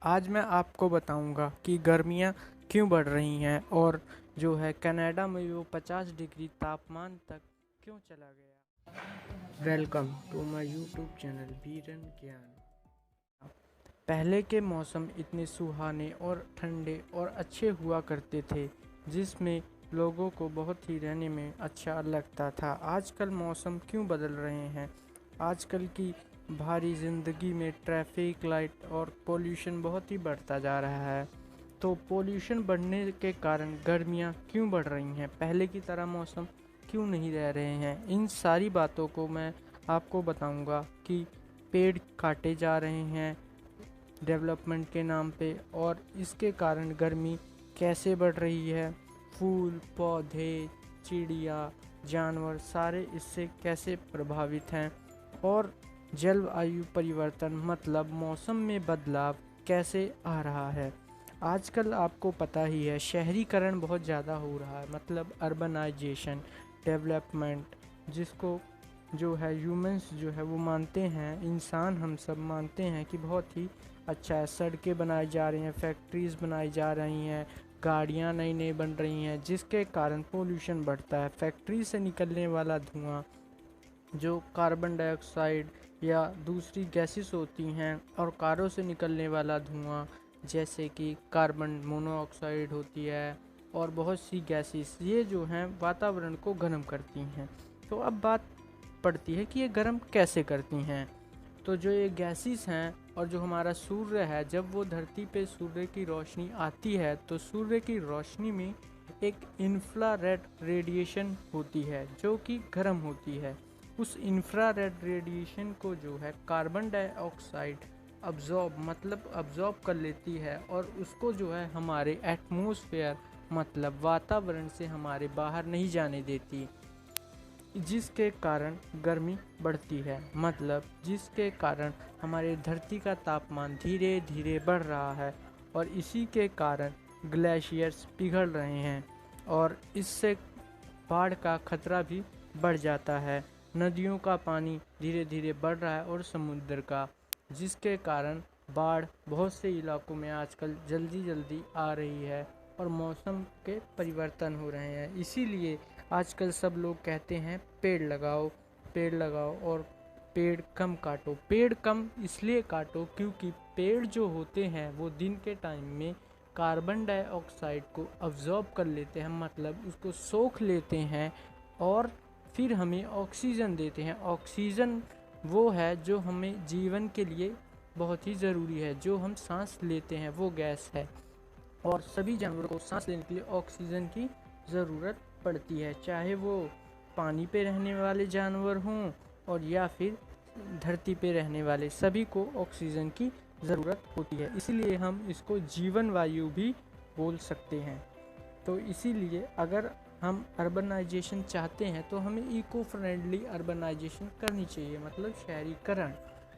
आज मैं आपको बताऊंगा कि गर्मियाँ क्यों बढ़ रही हैं और जो है कनाडा में वो 50 डिग्री तापमान तक क्यों चला गया। Welcome to my YouTube channel Biran Gyan. पहले के मौसम इतने सुहाने और ठंडे और अच्छे हुआ करते थे जिसमें लोगों को बहुत ही रहने में अच्छा लगता था। आजकल मौसम क्यों बदल रहे हैं? आजकल की भारी ज़िंदगी में ट्रैफिक लाइट और पोल्यूशन बहुत ही बढ़ता जा रहा है। तो पोल्यूशन बढ़ने के कारण गर्मियाँ क्यों बढ़ रही हैं? पहले की तरह मौसम क्यों नहीं रह रहे हैं? इन सारी बातों को मैं आपको बताऊंगा कि पेड़ काटे जा रहे हैं डेवलपमेंट के नाम पे और इसके कारण गर्मी कैसे बढ़ रही है। फूल पौधे चिड़िया जानवर सारे इससे कैसे प्रभावित हैं और जलवायु परिवर्तन मतलब मौसम में बदलाव कैसे आ रहा है। आजकल आपको पता ही है शहरीकरण बहुत ज़्यादा हो रहा है, मतलब अर्बनाइजेशन डेवलपमेंट, जिसको जो है ह्यूमंस जो है वो मानते हैं, इंसान हम सब मानते हैं कि बहुत ही अच्छा है। सड़कें बनाई जा रही हैं, फैक्ट्रीज़ बनाई जा रही हैं, गाड़ियाँ नई नई बन रही हैं जिसके कारण पोल्यूशन बढ़ता है। फैक्ट्री से निकलने वाला धुआं जो कार्बन डाइऑक्साइड या दूसरी गैसेस होती हैं और कारों से निकलने वाला धुआं जैसे कि कार्बन मोनोऑक्साइड होती है और बहुत सी गैसेस, ये जो हैं वातावरण को गर्म करती हैं। तो अब बात पड़ती है कि ये गर्म कैसे करती हैं। तो जो ये गैसेस हैं और जो हमारा सूर्य है, जब वो धरती पे सूर्य की रोशनी आती है तो सूर्य की रोशनी में एक इंफ्रारेड रेडिएशन होती है जो कि गर्म होती है। उस इंफ्रारेड रेडिएशन को जो है कार्बन डाइऑक्साइड अब्जॉर्ब कर लेती है और उसको जो है हमारे एटमॉस्फेयर मतलब वातावरण से हमारे बाहर नहीं जाने देती, जिसके कारण गर्मी बढ़ती है। मतलब जिसके कारण हमारे धरती का तापमान धीरे धीरे बढ़ रहा है और इसी के कारण ग्लेशियर्स पिघल रहे हैं और इससे बाढ़ का खतरा भी बढ़ जाता है। नदियों का पानी धीरे धीरे बढ़ रहा है और समुद्र का, जिसके कारण बाढ़ बहुत से इलाकों में आजकल जल्दी जल्दी आ रही है और मौसम के परिवर्तन हो रहे हैं। इसीलिए आजकल सब लोग कहते हैं पेड़ लगाओ और पेड़ कम काटो। पेड़ कम इसलिए काटो क्योंकि पेड़ जो होते हैं वो दिन के टाइम में कार्बन डाइऑक्साइड को अब्जॉर्ब कर लेते हैं, मतलब उसको सोख लेते हैं और फिर हमें ऑक्सीजन देते हैं। ऑक्सीजन वो है जो हमें जीवन के लिए बहुत ही ज़रूरी है, जो हम सांस लेते हैं वो गैस है और सभी जानवरों को सांस लेने के लिए ऑक्सीजन की ज़रूरत पड़ती है, चाहे वो पानी पे रहने वाले जानवर हों और या फिर धरती पे रहने वाले, सभी को ऑक्सीजन की ज़रूरत होती है। इसीलिए हम इसको जीवन वायु भी बोल सकते हैं। तो इसीलिए अगर हम अर्बनाइजेशन चाहते हैं तो हमें इको फ्रेंडली अर्बनाइजेशन करनी चाहिए, मतलब शहरीकरण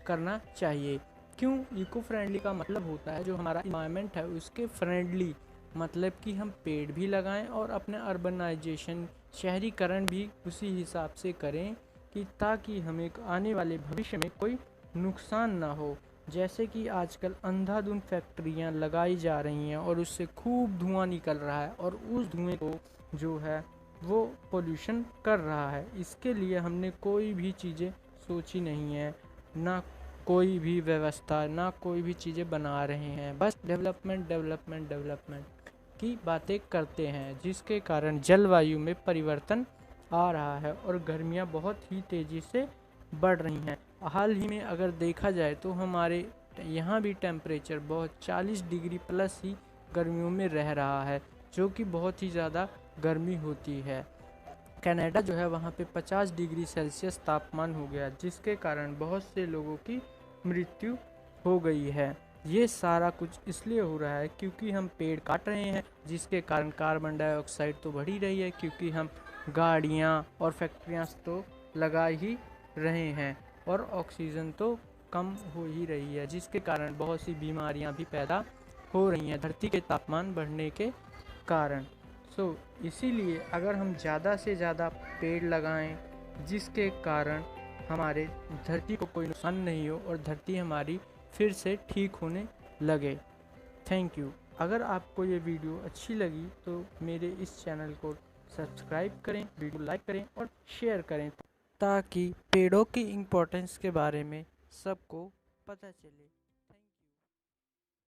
करना चाहिए। क्यों इको फ्रेंडली का मतलब होता है जो हमारा इन्वायरमेंट है उसके फ्रेंडली, मतलब कि हम पेड़ भी लगाएं और अपने अर्बनाइजेशन शहरीकरण भी उसी हिसाब से करें कि ताकि हमें आने वाले भविष्य में कोई नुकसान ना हो। जैसे कि आजकल अंधाधुंध फैक्ट्रियां लगाई जा रही हैं और उससे खूब धुआं निकल रहा है और उस धुएं को जो है वो पोल्यूशन कर रहा है। इसके लिए हमने कोई भी चीज़ें सोची नहीं है, ना कोई भी व्यवस्था, ना कोई भी चीज़ें बना रहे हैं, बस डेवलपमेंट डेवलपमेंट डेवलपमेंट की बातें करते हैं, जिसके कारण जलवायु में परिवर्तन आ रहा है और गर्मियाँ बहुत ही तेज़ी से बढ़ रही हैं। हाल ही में अगर देखा जाए तो हमारे यहाँ भी टेम्परेचर बहुत 40 डिग्री प्लस ही गर्मियों में रह रहा है, जो कि बहुत ही ज़्यादा गर्मी होती है। कनाडा जो है वहाँ पे 50 डिग्री सेल्सियस तापमान हो गया, जिसके कारण बहुत से लोगों की मृत्यु हो गई है। ये सारा कुछ इसलिए हो रहा है क्योंकि हम पेड़ काट रहे हैं, जिसके कारण कार्बन डाइऑक्साइड तो बढ़ ही रही है क्योंकि हम गाड़ियाँ और फैक्ट्रियाँ तो लगा ही रहे हैं और ऑक्सीजन तो कम हो ही रही है, जिसके कारण बहुत सी बीमारियाँ भी पैदा हो रही हैं धरती के तापमान बढ़ने के कारण। इसीलिए अगर हम ज़्यादा से ज़्यादा पेड़ लगाएं जिसके कारण हमारे धरती को कोई नुकसान नहीं हो और धरती हमारी फिर से ठीक होने लगे। Thank you. अगर आपको ये वीडियो अच्छी लगी तो मेरे इस चैनल को सब्सक्राइब करें, वीडियो लाइक करें और शेयर करें, ताकि पेड़ों की इम्पोर्टेंस के बारे में सबको पता चले।